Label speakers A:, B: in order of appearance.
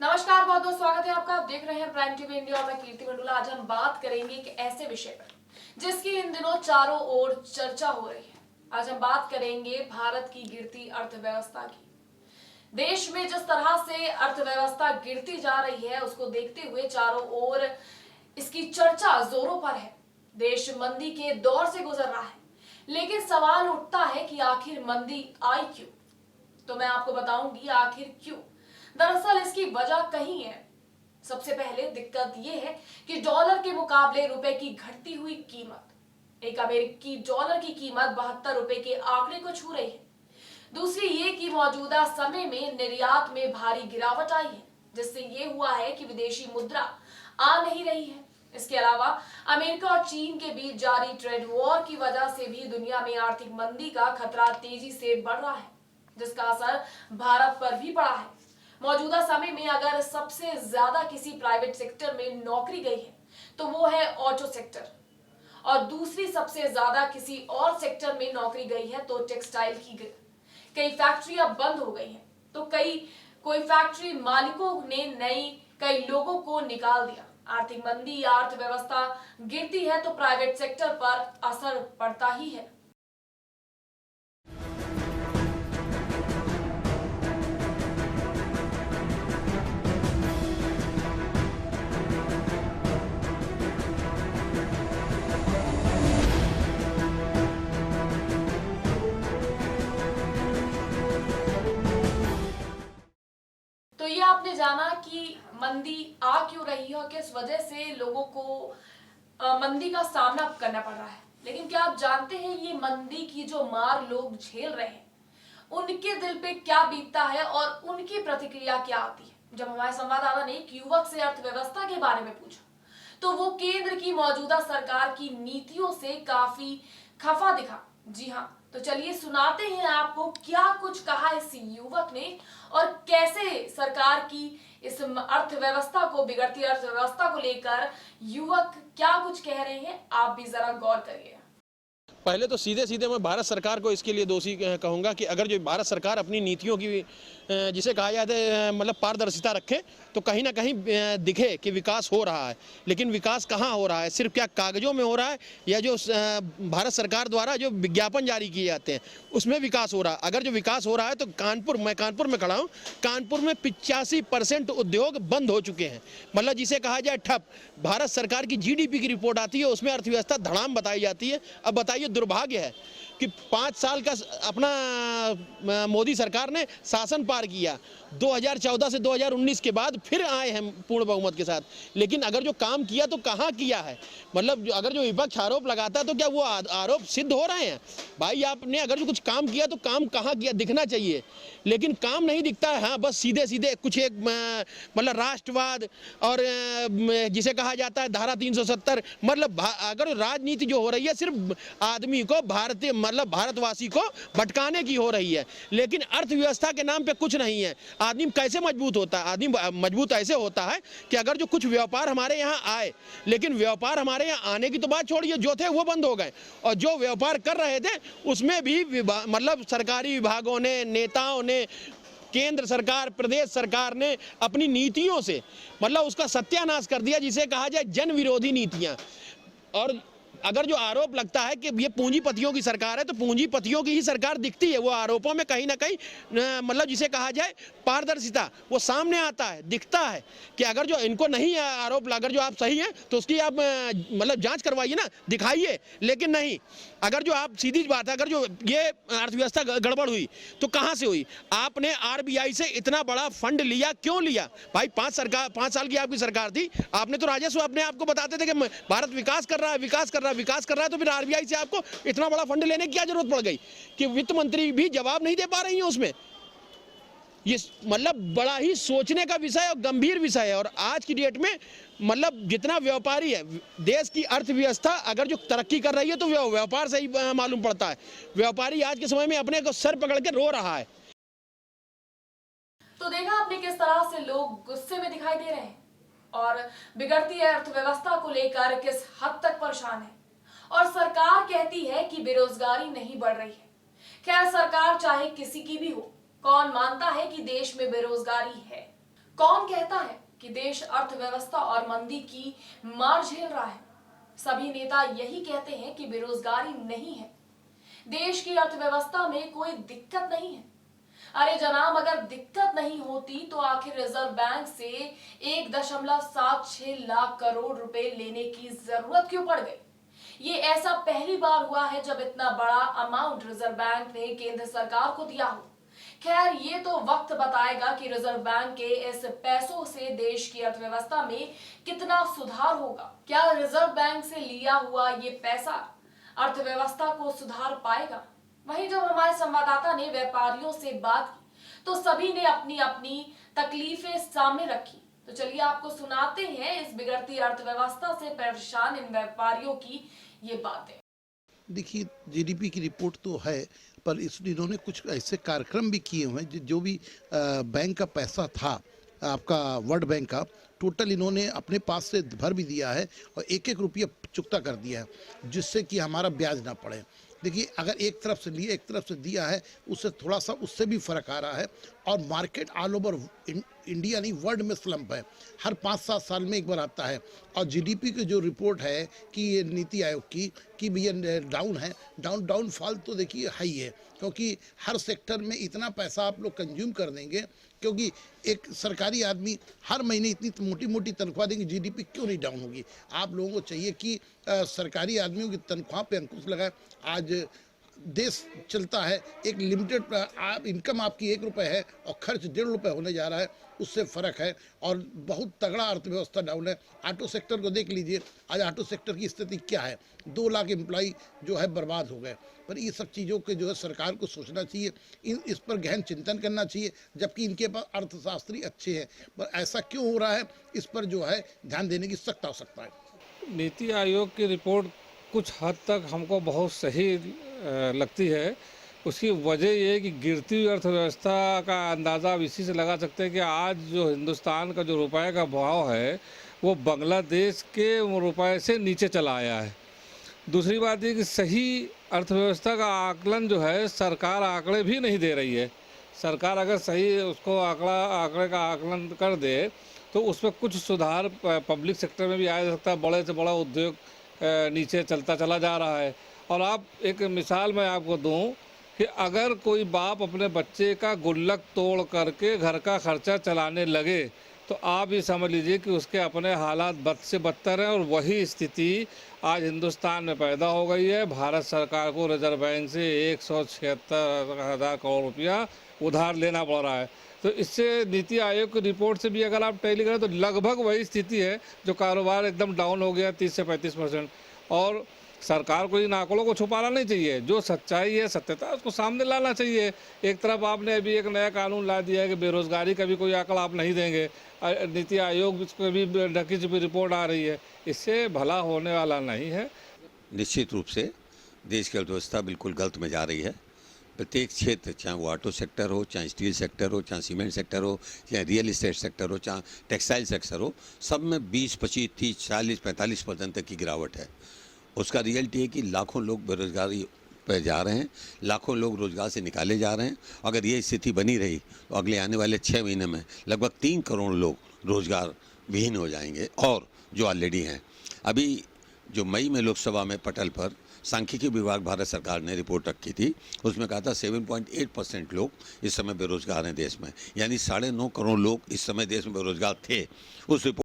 A: नमस्कार, बहुत बहुत स्वागत है आपका। आप देख रहे हैं प्राइम टीवी इंडिया और मैं कीर्ति मंडोला। आज हम बात करेंगे एक ऐसे विषय पर जिसकी इन दिनों चारों ओर चर्चा हो रही है। आज हम बात करेंगे भारत की गिरती अर्थव्यवस्था की। देश में जिस तरह से अर्थव्यवस्था गिरती जा रही है उसको देखते हुए चारों ओर इसकी चर्चा जोरों पर है। देश मंदी के दौर से गुजर रहा है, लेकिन सवाल उठता है कि आखिर मंदी आई क्यों। तो मैं आपको बताऊंगी आखिर क्यों। दरअसल इसकी वजह कहीं है। सबसे पहले दिक्कत यह है कि डॉलर के मुकाबले रुपए की घटती हुई कीमत। एक अमेरिकी डॉलर की कीमत 72 रुपए के आंकड़े को छू रही है। दूसरी ये कि मौजूदा समय में निर्यात में भारी गिरावट आई है, जिससे ये हुआ है कि विदेशी मुद्रा आ नहीं रही है। इसके अलावा अमेरिका और चीन के बीच जारी ट्रेड वॉर की वजह से भी दुनिया में आर्थिक मंदी का खतरा तेजी से बढ़ रहा है, जिसका असर भारत पर भी पड़ा है। मौजूदा समय में अगर सबसे ज्यादा किसी प्राइवेट सेक्टर में नौकरी गई है तो वो है ऑटो सेक्टर, और दूसरी सबसे ज्यादा किसी और सेक्टर में नौकरी गई है तो टेक्सटाइल की गई। कई फैक्ट्रियां बंद हो गई हैं, तो कोई फैक्ट्री मालिकों ने कई लोगों को निकाल दिया। आर्थिक मंदी या अर्थव्यवस्था गिरती है तो प्राइवेट सेक्टर पर असर पड़ता ही है। तो ये आपने जाना कि मंदी आ क्यों रही है और किस वजह से लोगों को मंदी का सामना करना पड़ रहा है। लेकिन क्या आप जानते हैं ये मंदी की जो मार लोग झेल रहे हैं उनके दिल पे क्या बीतता है और उनकी प्रतिक्रिया क्या आती है। जब हमारे संवाददाता ने एक युवक से अर्थव्यवस्था के बारे में पूछा तो वो केंद्र की मौजूदा सरकार की नीतियों से काफी खफा दिखा। जी हाँ, तो चलिए सुनाते हैं आपको क्या कुछ कहा इस युवक ने और कैसे सरकार की इस अर्थव्यवस्था को, बिगड़ती अर्थव्यवस्था को लेकर युवक क्या कुछ कह रहे हैं। आप भी जरा गौर करिए।
B: पहले तो सीधे सीधे मैं भारत सरकार को इसके लिए दोषी कहूँगा कि अगर जो भारत सरकार अपनी नीतियों की जिसे कहा जाता है मतलब पारदर्शिता रखे तो कहीं ना कहीं दिखे कि विकास हो रहा है। लेकिन विकास कहाँ हो रहा है? सिर्फ क्या कागजों में हो रहा है या जो भारत सरकार द्वारा जो विज्ञापन जारी किए जाते हैं उसमें विकास हो रहा है? अगर जो विकास हो रहा है तो मैं कानपुर में खड़ा हूँ। कानपुर में 85% उद्योग बंद हो चुके हैं, मतलब जिसे कहा जाए ठप। भारत सरकार की GDP की रिपोर्ट आती है, उसमें अर्थव्यवस्था धड़ाम बताई जाती है। अब बताइए, दुर्भाग्य है कि 5 साल का अपना मोदी सरकार ने शासन पार किया। 2014 से 2019 के बाद फिर आए हैं पूर्ण बहुमत के साथ, लेकिन अगर जो काम किया तो कहाँ किया है? मतलब अगर जो विपक्ष आरोप लगाता है तो क्या वो आरोप सिद्ध हो रहे हैं? भाई आपने अगर जो कुछ काम किया तो काम कहाँ किया दिखना चाहिए, लेकिन काम नहीं दिखता है। हाँ, बस सीधे सीधे कुछ एक मतलब राष्ट्रवाद और जिसे कहा जाता है धारा 370, मतलब अगर राजनीति जो हो रही है सिर्फ आदमी को भारतवासी को भटकाने की हो रही है, लेकिन अर्थव्यवस्था के नाम पे कुछ नहीं है। आदमी कैसे मजबूत होता है? आदमी मजबूत ऐसे होता है कि अगर जो कुछ व्यापार हमारे यहाँ आए, लेकिन व्यापार हमारे यहाँ आने की तो बात छोड़िए, जो थे वो बंद हो गए, और जो व्यापार कर रहे थे उसमें भी मतलब सरकारी विभागों ने, नेताओं ने, केंद्र सरकार, प्रदेश सरकार ने अपनी नीतियों से मतलब उसका सत्यानाश कर दिया, जिसे कहा जाए जन विरोधी नीतियां। और अगर जो आरोप लगता है कि ये पूंजीपतियों की सरकार है तो पूंजीपतियों की ही सरकार दिखती है। वो आरोपों में कहीं ना कहीं मतलब जिसे कहा जाए पारदर्शिता वो सामने आता है, दिखता है कि अगर जो इनको नहीं आरोप, अगर जो आप सही हैं तो उसकी आप मतलब जांच करवाइए ना, दिखाइए। लेकिन नहीं, अगर जो आप सीधी बात है, अगर जो ये अर्थव्यवस्था गड़बड़ हुई तो कहाँ से हुई? आपने RBI से इतना बड़ा फंड लिया, क्यों लिया भाई? 5 साल की आपकी सरकार थी, आपने तो राजस्व अपने आप को बताते थे कि भारत विकास कर रहा है, विकास कर रहा है, तो फिर RBI से आपको इतना बड़ा फंड लेने की क्या जरूरत पड़ गई कि वित्त मंत्री भी जवाब नहीं दे पा रही है उसमें? ये मतलब बड़ा ही सोचने का विषय और गंभीर विषय है। और आज की डेट में मतलब जितना व्यापारी है, देश की अर्थव्यवस्था अगर जो तरक्की कर रही है तो व्यापार से ही मालूम पड़ता है। व्यापारी आज के समय में अपने को सर पकड़ के रो रहा है।
A: तो देखा आपने किस तरह से लोग गुस्से में दिखाई दे रहे हैं और बिगड़ती अर्थव्यवस्था को लेकर किस हद तक परेशान है। और सरकार कहती है कि बेरोजगारी नहीं बढ़ रही है। खैर, सरकार चाहे किसी की भी हो, कौन मानता है कि देश में बेरोजगारी है? कौन कहता है कि देश अर्थव्यवस्था और मंदी की मार झेल रहा है? सभी नेता यही कहते हैं कि बेरोजगारी नहीं है, देश की अर्थव्यवस्था में कोई दिक्कत नहीं है। अरे जनाब, अगर दिक्कत नहीं होती तो आखिर रिजर्व बैंक से 1.76 लाख करोड़ रुपए लेने की जरूरत क्यों पड़ गई? ये ऐसा पहली बार हुआ है जब इतना बड़ा अमाउंट रिजर्व बैंक ने केंद्र सरकार को दिया हो। खैर, ये तो वक्त बताएगा कि रिजर्व बैंक के इस पैसों से देश की अर्थव्यवस्था में कितना सुधार होगा। क्या रिजर्व बैंक से लिया हुआ ये पैसा अर्थव्यवस्था को सुधार पाएगा? वहीं जब हमारे संवाददाता ने व्यापारियों से बात की तो सभी ने अपनी अपनी तकलीफें सामने रखी। तो चलिए आपको सुनाते हैं इस बिगड़ती अर्थव्यवस्था से परेशान इन व्यापारियों की ये बातें।
C: देखिए, जीडीपी की रिपोर्ट तो है, पर इन्होंने कुछ ऐसे कार्यक्रम भी किए हुए हैं जो भी बैंक का पैसा था, आपका वर्ल्ड बैंक का, टोटल इन्होंने अपने पास से भर भी दिया है और एक एक रुपया चुकता कर दिया है, जिससे कि हमारा ब्याज ना पड़े। देखिए, अगर एक तरफ से लिए, एक तरफ से दिया है, उससे थोड़ा सा उससे भी फर्क आ रहा है। और मार्केट ऑल ओवर इंडिया नहीं, वर्ल्ड में स्लम्प है, हर 5-7 साल में एक बार आता है। और जीडीपी की जो रिपोर्ट है कि ये नीति आयोग की कि भैया डाउन है, डाउनफॉल तो देखिए है ही है, क्योंकि हर सेक्टर में इतना पैसा आप लोग कंज्यूम कर देंगे, क्योंकि एक सरकारी आदमी हर महीने इतनी मोटी मोटी तनख्वाह देंगे, जीडीपी क्यों नहीं डाउन होगी? आप लोगों को चाहिए कि सरकारी आदमियों की तनख्वाह पे अंकुश लगाए। आज देश चलता है एक लिमिटेड, इनकम आपकी 1 रुपये है और खर्च 1.5 रुपये होने जा रहा है, उससे फ़र्क है। और बहुत तगड़ा अर्थव्यवस्था डाउन है। ऑटो सेक्टर को देख लीजिए, आज ऑटो सेक्टर की स्थिति क्या है, 2 लाख एम्प्लॉई जो है बर्बाद हो गए। पर ये सब चीज़ों के जो है सरकार को सोचना चाहिए, इस पर गहन चिंतन करना चाहिए, जबकि इनके पास अर्थशास्त्री अच्छे हैं। पर ऐसा क्यों हो रहा है, इस पर जो है ध्यान देने की सख्त आवश्यकता है।
D: नीति आयोग की रिपोर्ट कुछ हद तक हमको बहुत सही लगती है। उसकी वजह ये है कि गिरती हुई अर्थव्यवस्था का अंदाज़ा अब इसी से लगा सकते हैं कि आज जो हिंदुस्तान का जो रुपए का भाव है वो बांग्लादेश के रुपए से नीचे चला आया है। दूसरी बात ये कि सही अर्थव्यवस्था का आकलन जो है सरकार आंकड़े भी नहीं दे रही है। सरकार अगर सही उसको आंकड़े का आकलन कर दे तो उसमें कुछ सुधार पब्लिक सेक्टर में भी आ सकता है। बड़े से बड़ा उद्योग नीचे चलता चला जा रहा है। और आप एक मिसाल मैं आपको दूं कि अगर कोई बाप अपने बच्चे का गुल्लक तोड़ करके घर का खर्चा चलाने लगे तो आप ये समझ लीजिए कि उसके अपने हालात बद से बदतर हैं। और वही स्थिति आज हिंदुस्तान में पैदा हो गई है। भारत सरकार को रिजर्व बैंक से 176,000 करोड़ रुपया उधार लेना पड़ रहा है। तो इससे नीति आयोग की रिपोर्ट से भी अगर आप टैली करें तो लगभग वही स्थिति है, जो कारोबार एकदम डाउन हो गया 30 से 35%। और सरकार को इन आंकड़ों को छुपाना नहीं चाहिए, जो सच्चाई है, सत्यता है, उसको सामने लाना चाहिए। एक तरफ आपने अभी एक नया कानून ला दिया है कि बेरोजगारी का भी कोई आंकड़ा आप नहीं देंगे, नीति आयोग को भी ढकी छुपी रिपोर्ट आ रही है, इससे भला होने वाला नहीं है।
E: निश्चित रूप से देश की अर्थव्यवस्था बिल्कुल गलत में जा रही है। प्रत्येक क्षेत्र, चाहे वो ऑटो सेक्टर हो, चाहे स्टील सेक्टर हो, चाहे सीमेंट सेक्टर हो, चाहे रियल इस्टेट सेक्टर हो, चाहे टेक्सटाइल सेक्टर हो, सब में 20, 25, 30, 40, 45% तक की गिरावट है। उसका रियलिटी है कि लाखों लोग बेरोजगारी पर जा रहे हैं, लाखों लोग रोजगार से निकाले जा रहे हैं। अगर ये स्थिति बनी रही तो अगले आने वाले 6 महीने में लगभग 3 करोड़ लोग रोजगार विहीन हो जाएंगे, और जो ऑलरेडी हैं। अभी जो मई में लोकसभा में पटल पर सांख्यिकी विभाग भारत सरकार ने रिपोर्ट रखी थी, उसमें कहा था 7.8% लोग इस समय बेरोजगार हैं देश में, यानी 9.5 करोड़ लोग इस समय देश में बेरोजगार थे। उस रिपोर्ट